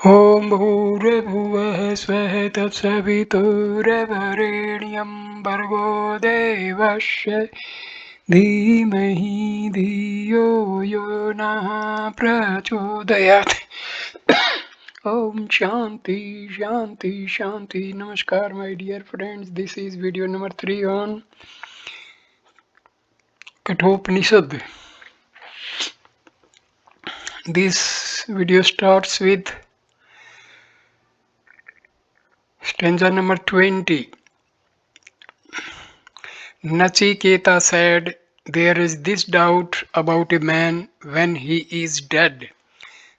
ॐ भूर्भुवः स्वः तत्सवितुर्वरेण्यं भर्गो देवस्य धीमहि धियो यो नः प्रचोदयात्. Om Shanti Shanti Shanti. Namaskar, my dear friends. This is video number 3 on Kathopanishad. This video starts with stanza number 20. Nachiketa said, "There is this doubt about a man when he is dead.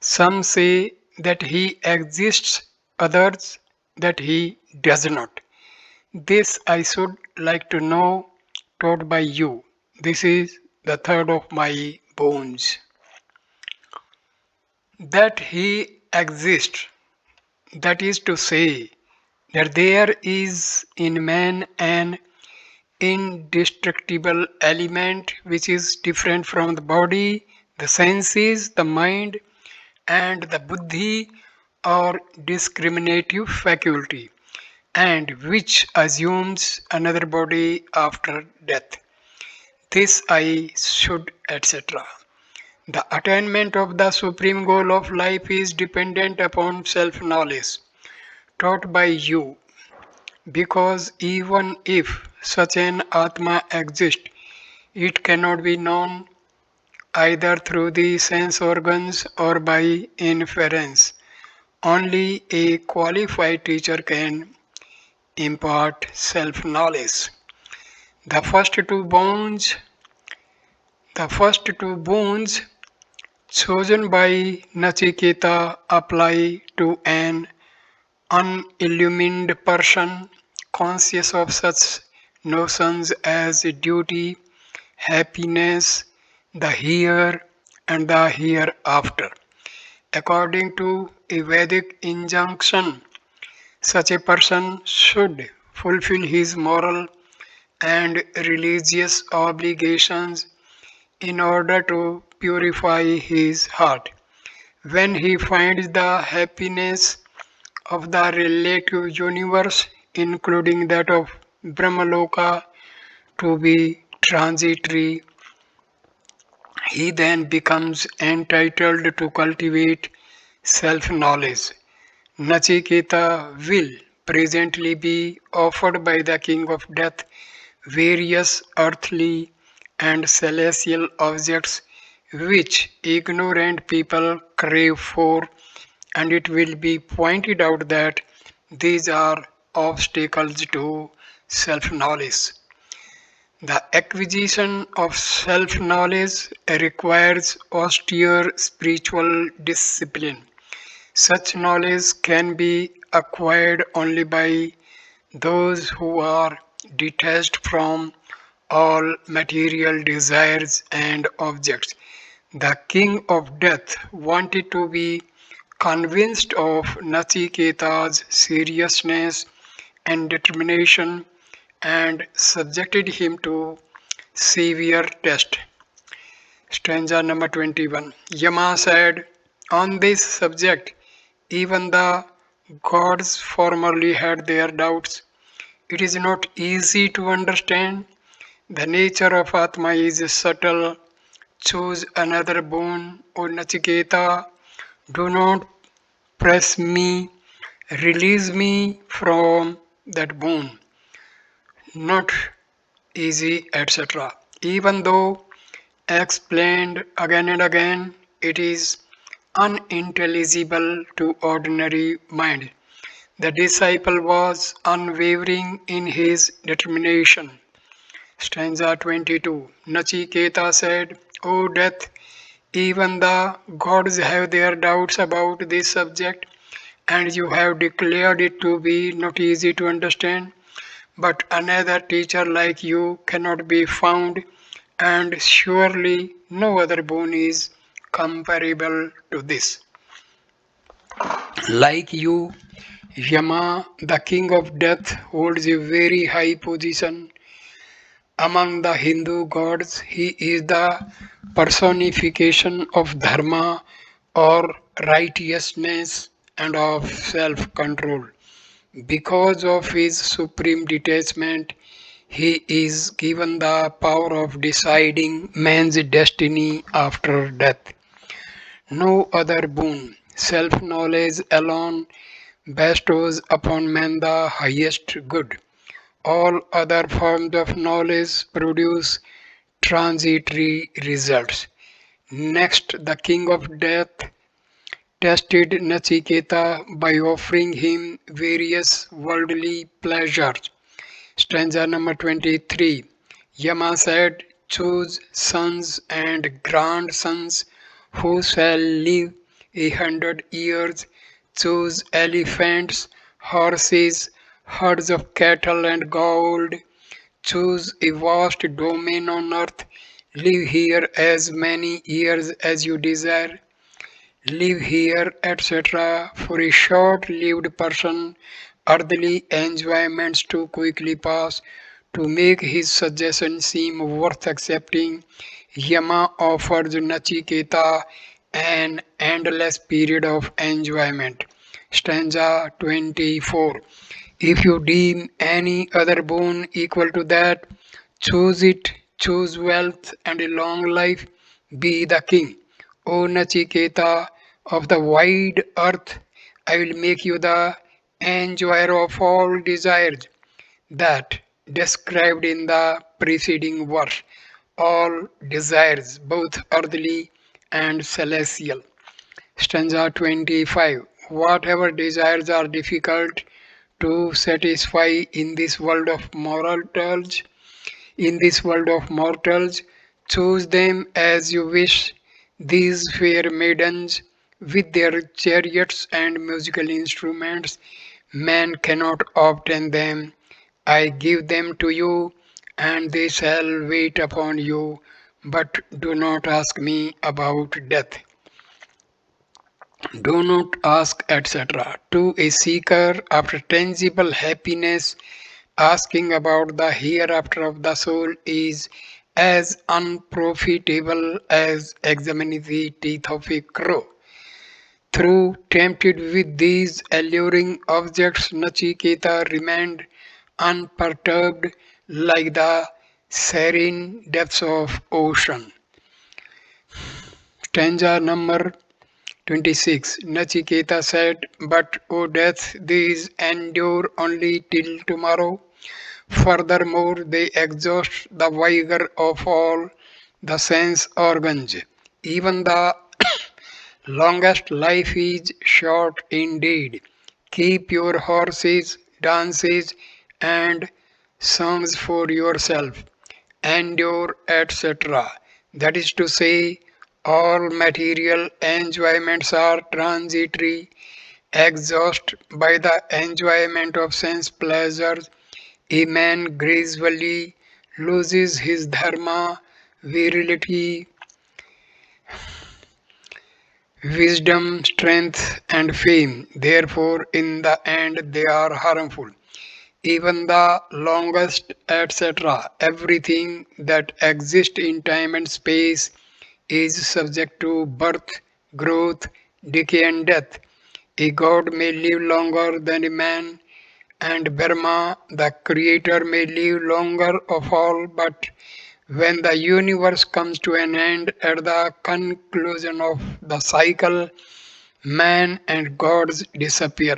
Some say that he exists, others that he does not. This I should like to know, taught by you. This is the third of my boons. That he exists, that is to say, that there is in man an indestructible element which is different from the body, the senses, the mind, and the buddhi or discriminative faculty, and which assumes another body after death. This I should, etc. The attainment of the supreme goal of life is dependent upon self knowledge, taught by you, because even if such an Atma exists, it cannot be known either through the sense organs or by inference. Only a qualified teacher can impart self knowledge. The first two boons, the first two boons chosen by Nachiketa apply to an unillumined person conscious of such notions as duty, happiness, the here and the hereafter. According to a Vedic injunction, such a person should fulfill his moral and religious obligations in order to purify his heart. When he finds the happiness of the relative universe, including that of Brahmaloka, to be transitory, he then becomes entitled to cultivate self knowledge. Nachiketa will presently be offered by the king of death various earthly and celestial objects which ignorant people crave for, and it will be pointed out that these are obstacles to self knowledge. The acquisition of self knowledge requires austere spiritual discipline. Such knowledge can be acquired only by those who are detached from all material desires and objects. The king of death wanted to be convinced of Nachiketa's seriousness and determination and subjected him to severe test. Stanza number 21. Yama said, "On this subject, even the gods formerly had their doubts. It is not easy to understand. The nature of Atma is subtle. Choose another boon, O Nachiketa. Do not press me. Release me from that boon. Not easy, etc." Even though explained again and again, it is unintelligible to ordinary mind. The disciple was unwavering in his determination. Stanza 22. Nachiketa said, "O death, even the gods have their doubts about this subject, and you have declared it to be not easy to understand. But another teacher like you cannot be found, and surely no other boon is comparable to this. Like you, Yama, the king of death, holds a very high position among the Hindu gods. He is the personification of dharma or righteousness and of self control. Because of his supreme detachment, he is given the power of deciding man's destiny after death. No other boon, self knowledge alone, bestows upon man the highest good. All other forms of knowledge produce transitory results. Next, the king of death tested Nachiketa by offering him various worldly pleasures. Stanza number 23. Yama said, choose sons and grandsons who shall live 100 years. Choose elephants, horses, herds of cattle and gold. Choose a vast domain on earth. Live here as many years as you desire. Live here, etc. For a short lived person, earthly enjoyments too quickly pass. To make his suggestion seem worth accepting, Yama offers Nachiketa an endless period of enjoyment. Stanza 24. If you deem any other boon equal to that, choose it, choose wealth and a long life, be the king. O Nachiketa of the wide earth, I will make you the enjoyer of all desires that described in the preceding verse, all desires, both earthly and celestial. Stanza 25. Whatever desires are difficult to satisfy in this world of mortals, choose them as you wish. These fair maidens, with their chariots and musical instruments, man cannot obtain them. I give them to you, and they shall wait upon you. But do not ask me about death. Do not ask, etc. To a seeker after tangible happiness, asking about the hereafter of the soul is as unprofitable as examining the teeth of a crow. Through tempted with these alluring objects, Nachiketa remained unperturbed like the serene depths of ocean. Stanza number 26. Nachiketa said, but O death, these endure only till tomorrow. Furthermore, they exhaust the vigor of all the sense organs. Even the longest life is short indeed. Keep your horses, dances, and songs for yourself. Endure, etc. That is to say, all material enjoyments are transitory. Exhausted by the enjoyment of sense pleasures, a man gradually loses his dharma, virility, wisdom, strength, and fame. Therefore, in the end, they are harmful. Even the longest, etc., everything that exists in time and space is subject to birth, growth, decay, and death. A god may live longer than a man, and Brahma, the creator, may live longer of all, but when the universe comes to an end at the conclusion of the cycle, man and gods disappear.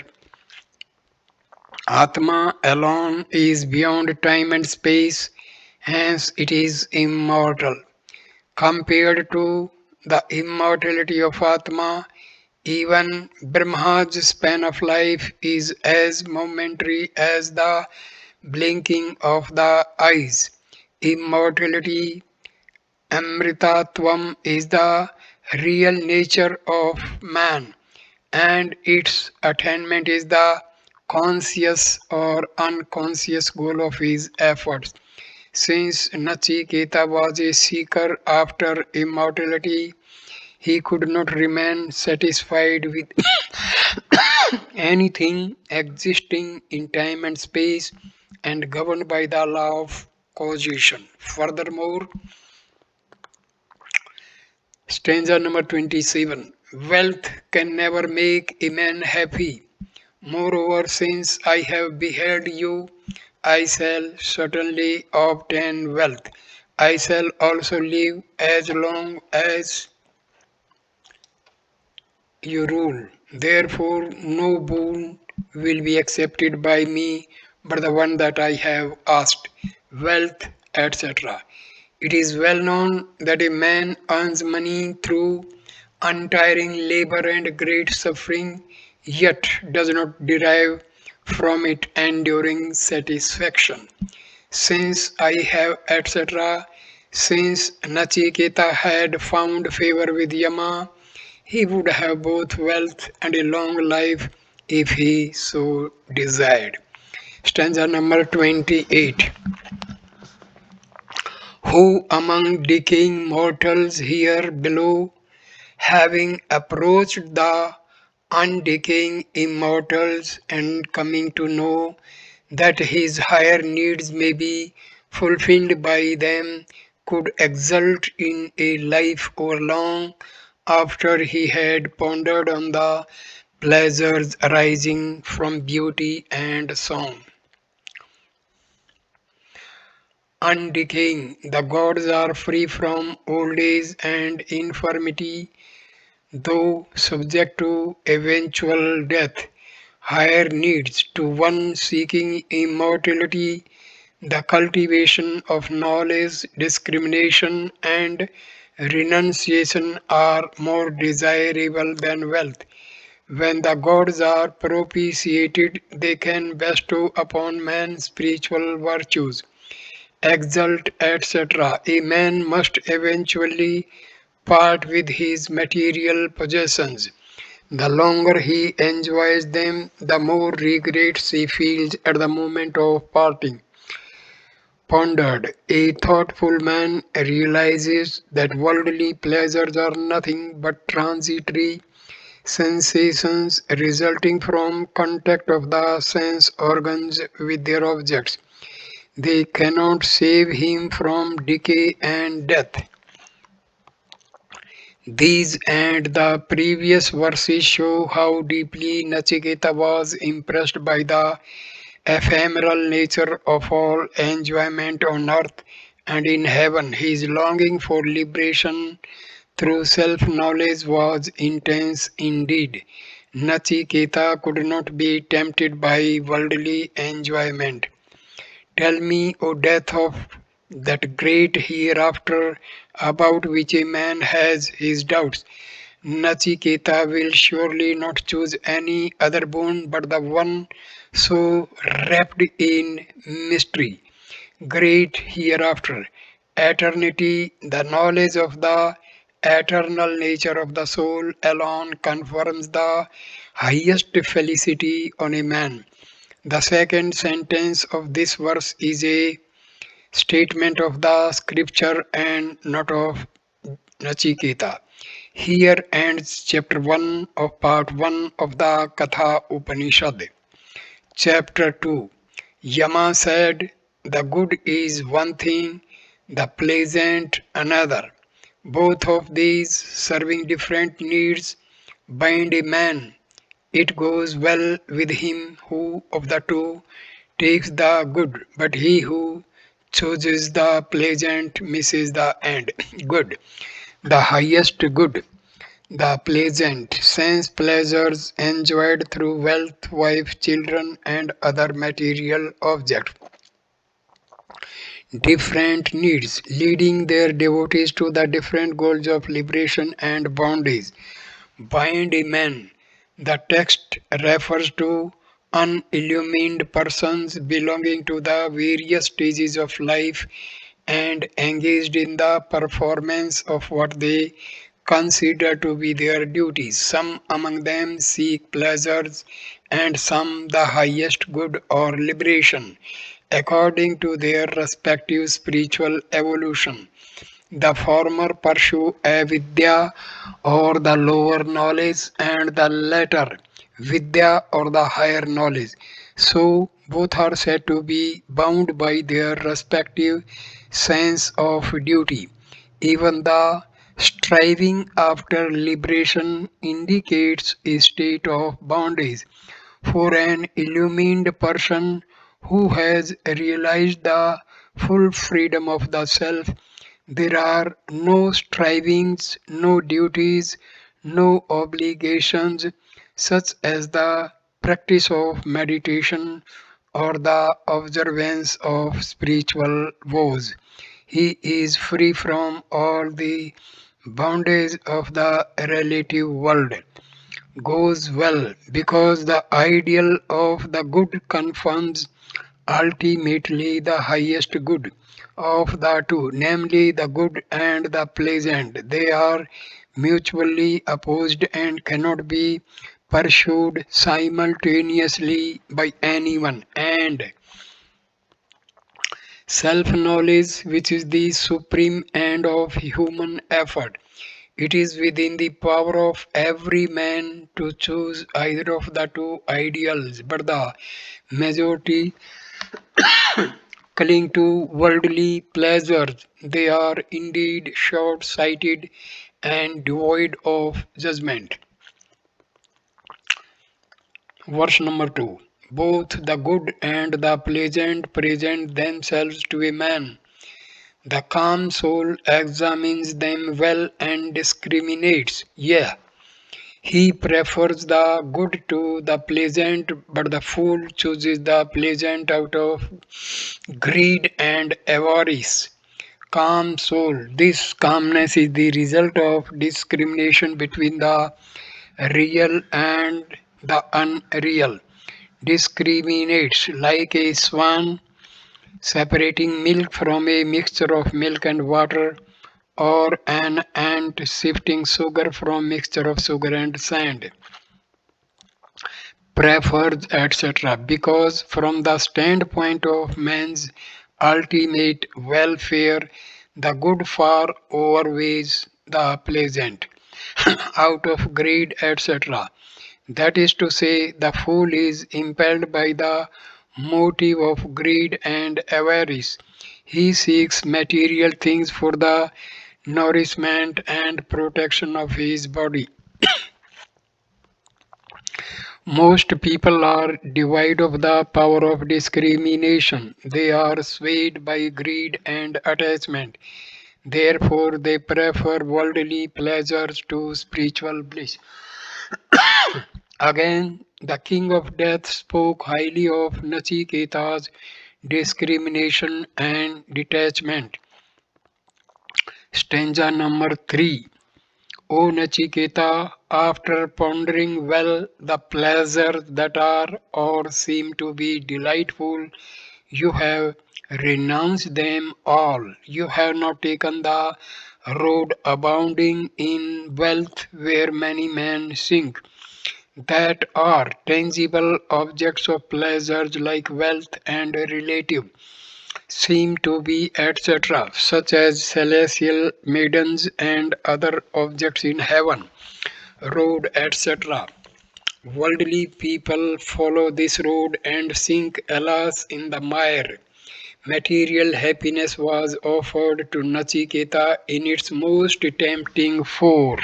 Atma alone is beyond time and space, hence it is immortal. Compared to the immortality of Atma, even Brahma's span of life is as momentary as the blinking of the eyes. Immortality, Amritatvam, is the real nature of man, and its attainment is the conscious or unconscious goal of his efforts. Since Nachiketa was a seeker after immortality, he could not remain satisfied with anything existing in time and space and governed by the law of causation. Furthermore, stanza number 27. Wealth can never make a man happy. Moreover, since I have beheld you, I shall certainly obtain wealth. I shall also live as long as you rule. Therefore, no boon will be accepted by me but the one that I have asked, wealth, etc. It is well known that a man earns money through untiring labor and great suffering, yet does not derive from it enduring satisfaction. Since I have, etc., since Nachiketa had found favor with Yama, he would have both wealth and a long life if he so desired. Stanza number 28. Who among decaying mortals here below, having approached the undecaying immortals and coming to know that his higher needs may be fulfilled by them, could exult in a life overlong after he had pondered on the pleasures arising from beauty and song. Undecaying, the gods are free from old age and infirmity, though subject to eventual death. Higher needs to one seeking immortality, the cultivation of knowledge, discrimination, and renunciation are more desirable than wealth. When the gods are propitiated, they can bestow upon man spiritual virtues, exalt, etc. A man must eventually part with his material possessions. The longer he enjoys them, the more regrets he feels at the moment of parting. Pondered, a thoughtful man realizes that worldly pleasures are nothing but transitory sensations resulting from contact of the sense organs with their objects. They cannot save him from decay and death. These and the previous verses show how deeply Nachiketa was impressed by the ephemeral nature of all enjoyment on earth and in heaven. His longing for liberation through self knowledge was intense indeed. Nachiketa could not be tempted by worldly enjoyment. Tell me, O death, of that great hereafter about which a man has his doubts. Nachiketa will surely not choose any other boon but the one so wrapped in mystery. Great hereafter, eternity, the knowledge of the eternal nature of the soul alone confirms the highest felicity on a man. The second sentence of this verse is a statement of the scripture and not of Nachiketa. Here ends chapter 1 of part 1 of the Katha Upanishad. Chapter 2. Yama said, the good is one thing, the pleasant another. Both of these, serving different needs, bind a man. It goes well with him who of the two takes the good, but he who chooses the pleasant misses the end. Good, the highest good, the pleasant, sense pleasures enjoyed through wealth, wife, children, and other material objects. Different needs, leading their devotees to the different goals of liberation and bondage. Bind a man. The text refers to unillumined persons belonging to the various stages of life and engaged in the performance of what they consider to be their duties. Some among them seek pleasures, and some the highest good or liberation, according to their respective spiritual evolution. The former pursue avidya or the lower knowledge, and the latter vidya or the higher knowledge. So both are said to be bound by their respective sense of duty. Even the Striving after liberation indicates a state of bondage. For an illumined person who has realized the full freedom of the self, there are no strivings, no duties, no obligations, such as the practice of meditation or the observance of spiritual vows. He is free from all the boundaries of the relative world. Goes well because the ideal of the good confirms ultimately the highest good of the two, namely the good and the pleasant. They are mutually opposed and cannot be pursued simultaneously by anyone. And self knowledge, which is the supreme end of human effort. It is within the power of every man to choose either of the two ideals, but the majority cling to worldly pleasures. They are indeed short sighted and devoid of judgment. Verse number 2. Both the good and the pleasant present themselves to a man. The calm soul examines them well and discriminates. Yeah, he prefers the good to the pleasant, but the fool chooses the pleasant out of greed and avarice. Calm soul. This calmness is the result of discrimination between the real and the unreal. Discriminates like a swan separating milk from a mixture of milk and water, or an ant sifting sugar from mixture of sugar and sand. Prefers, etc. Because from the standpoint of man's ultimate welfare, the good far outweighs the pleasant. Out of greed, etc. That is to say, the fool is impelled by the motive of greed and avarice. He seeks material things for the nourishment and protection of his body. Most people are devoid of the power of discrimination. They are swayed by greed and attachment. Therefore, they prefer worldly pleasures to spiritual bliss. Again, the king of death spoke highly of Naciketas' discrimination and detachment. Stanza number 3. O Nachiketa, after pondering well the pleasures that are or seem to be delightful, you have renounced them all. You have not taken the road abounding in wealth where many men sink, that are tangible objects of pleasures like wealth and relative seem to be etc., such as celestial maidens and other objects in heaven, road, etc. Worldly people follow this road and sink, alas, in the mire. Material happiness was offered to Nachiketa in its most tempting form.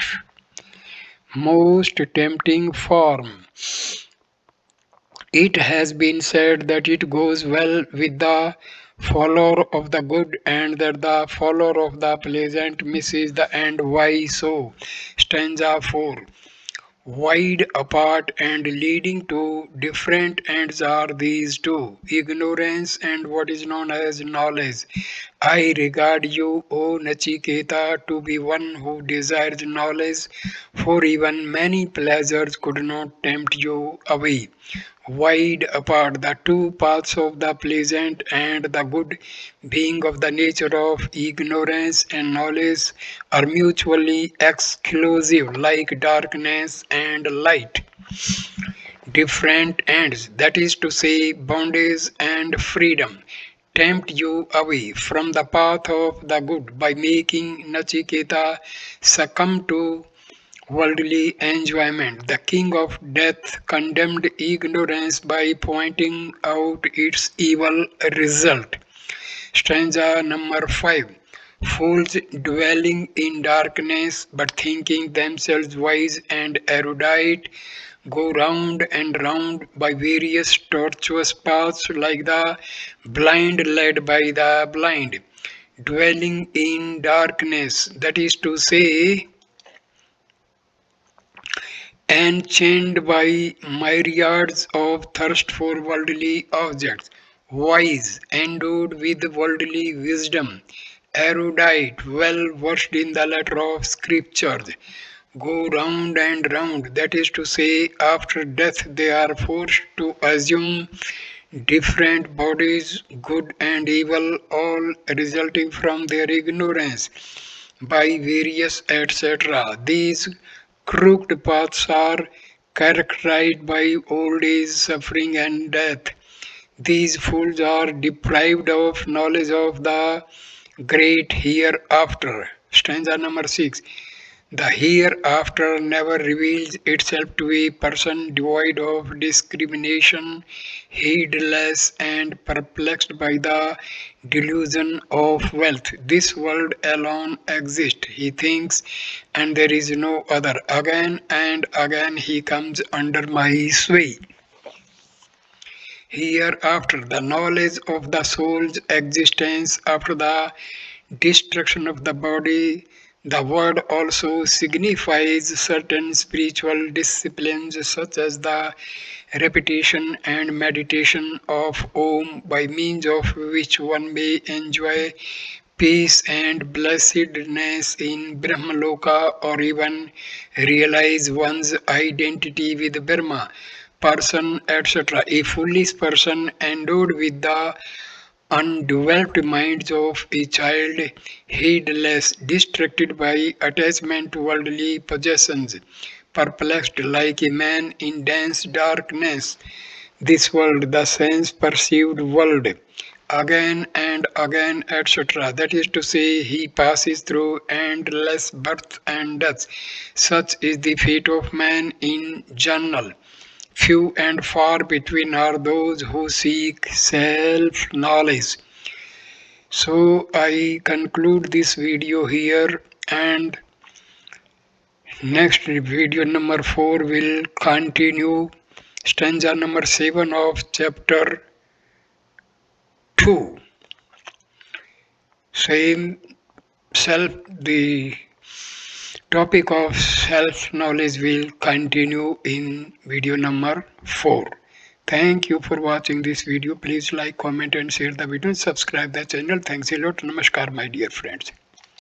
It has been said that it goes well with the follower of the good and that the follower of the pleasant misses the end. Why so? Stanza 4. Wide apart and leading to different ends are these two, ignorance and what is known as knowledge. I regard you, O Nachiketa, to be one who desires knowledge, for even many pleasures could not tempt you away. Wide apart, the two paths of the pleasant and the good, being of the nature of ignorance and knowledge, are mutually exclusive, like darkness and light. Different ends, that is to say, bondage and freedom, tempt you away from the path of the good by making Nachiketa succumb to worldly enjoyment. The king of death condemned ignorance by pointing out its evil result. Stanza number 5. Fools dwelling in darkness but thinking themselves wise and erudite go round and round by various tortuous paths like the blind led by the blind. Dwelling in darkness, that is to say, enchained by myriads of thirst for worldly objects, wise, endowed with worldly wisdom, erudite, well versed in the letter of scriptures, go round and round, that is to say, after death they are forced to assume different bodies, good and evil, all resulting from their ignorance by various etc. These crooked paths are characterized by old age, suffering, and death. These fools are deprived of knowledge of the great hereafter. Stanza number 6. The hereafter never reveals itself to a person devoid of discrimination, heedless and perplexed by the delusion of wealth. This world alone exists, he thinks, and there is no other. Again and again he comes under my sway. Hereafter, the knowledge of the soul's existence after the destruction of the body. The word also signifies certain spiritual disciplines such as the repetition and meditation of Om, by means of which one may enjoy peace and blessedness in Brahmaloka, or even realize one's identity with Brahma, person, etc. A foolish person endowed with the undeveloped minds of a child, heedless, distracted by attachment to worldly possessions, perplexed like a man in dense darkness. This world, the sense perceived world, again and again, etc. That is to say, he passes through endless births and deaths. Such is the fate of man in general. Few and far between are those who seek self knowledge. So I conclude this video here, and next video number 4 will continue stanza number 7 of chapter 2. Same self, the topic of self knowledge will continue in video number 4. Thank you for watching this video. Please like, comment and share the video and subscribe the channel. Thanks a lot. Namaskar my dear friends.